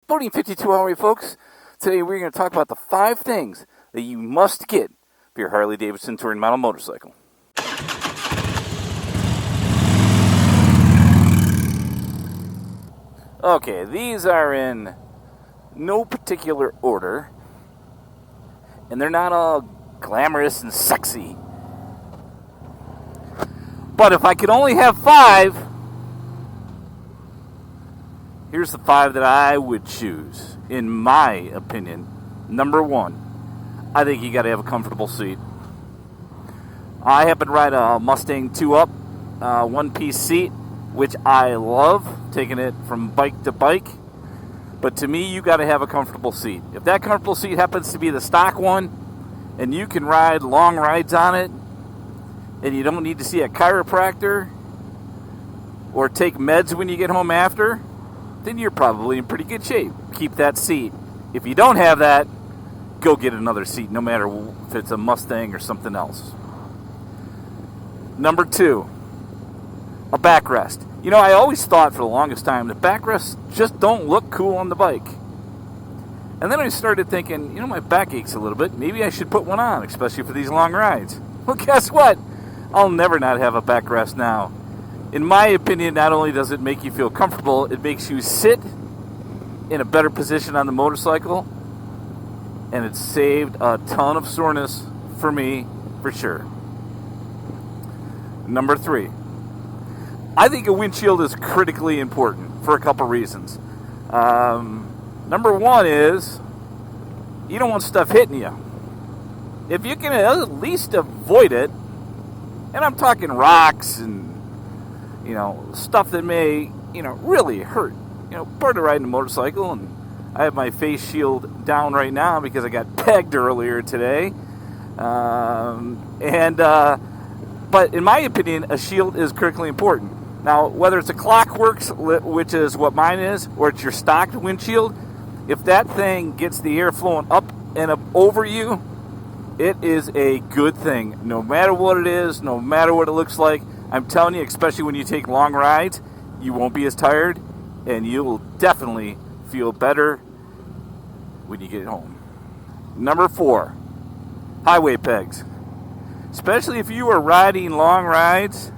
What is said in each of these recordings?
BoDean 52 Hour, folks. Today we're going to talk about the 5 things that you must get for your Harley Davidson Touring Motorcycle. Okay, these are in no particular order, and they're not all glamorous and sexy. But if I could only have 5, here's the 5 that I would choose, in my opinion. Number 1, I think you got to have a comfortable seat. I happen to ride a Mustang 2-up, one-piece seat, which I love, taking it from bike to bike. But to me, you got to have a comfortable seat. If that comfortable seat happens to be the stock one, and you can ride long rides on it, and you don't need to see a chiropractor or take meds when you get home after, then you're probably in pretty good shape. Keep that seat. If you don't have that, go get another seat, no matter if it's a Mustang or something else. Number 2, a backrest. You know, I always thought for the longest time that backrests just don't look cool on the bike. And then I started thinking, you know, my back aches a little bit. Maybe I should put one on, especially for these long rides. Well, guess what? I'll never not have a backrest now. In my opinion, not only does it make you feel comfortable, it makes you sit in a better position on the motorcycle, and it's saved a ton of soreness for me, for sure. Number 3, I think a windshield is critically important for a couple reasons. Number 1 is you don't want stuff hitting you. If you can at least avoid it, and I'm talking rocks and, you know, stuff that may, you know, really hurt. You know, part of riding a motorcycle, and I have my face shield down right now because I got pegged earlier today. But in my opinion, a shield is critically important. Now, whether it's a Clockworks, which is what mine is, or it's your stocked windshield, if that thing gets the air flowing up and up over you, it is a good thing. No matter what it is, no matter what it looks like, I'm telling you, especially when you take long rides, you won't be as tired, and you will definitely feel better when you get home. Number 4, highway pegs. Especially if you are riding long rides,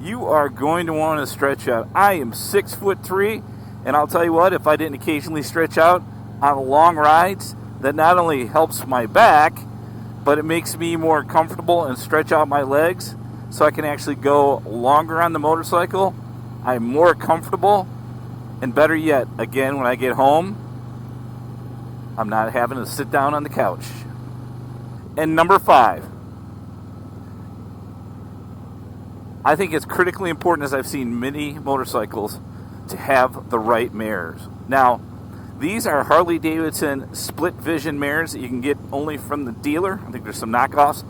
you are going to want to stretch out. I am 6'3", and I'll tell you what, if I didn't occasionally stretch out on long rides, that not only helps my back, but it makes me more comfortable and stretch out my legs so I can actually go longer on the motorcycle. I'm more comfortable, and better yet, again, when I get home, I'm not having to sit down on the couch. And number 5, I think it's critically important, as I've seen many motorcycles, to have the right mirrors. Now, these are Harley Davidson split vision mirrors that you can get only from the dealer. I think there's some knockoffs.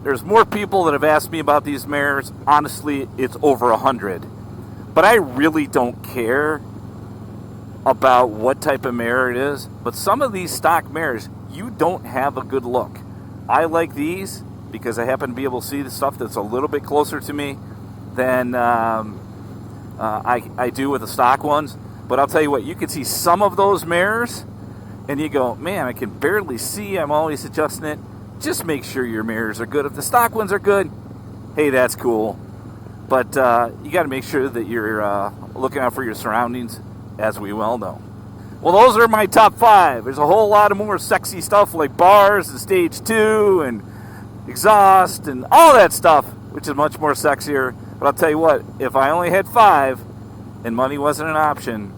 There's more people that have asked me about these mirrors. Honestly, it's over 100. But I really don't care about what type of mirror it is. But some of these stock mirrors, you don't have a good look. I like these because I happen to be able to see the stuff that's a little bit closer to me than I do with the stock ones. But I'll tell you what, you can see some of those mirrors, and you go, man, I can barely see. I'm always adjusting it. Just make sure your mirrors are good. If the stock ones are good, hey, that's cool. But you got to make sure that you're looking out for your surroundings, as we well know. Well, those are my top 5. There's a whole lot of more sexy stuff like bars and stage 2 and exhaust and all that stuff, which is much more sexier. But I'll tell you what, if I only had 5 and money wasn't an option,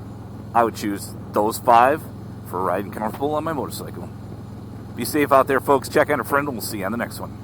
I would choose those 5 for riding comfortable on my motorcycle. Be safe out there, folks. Check out a friend, and we'll see you on the next one.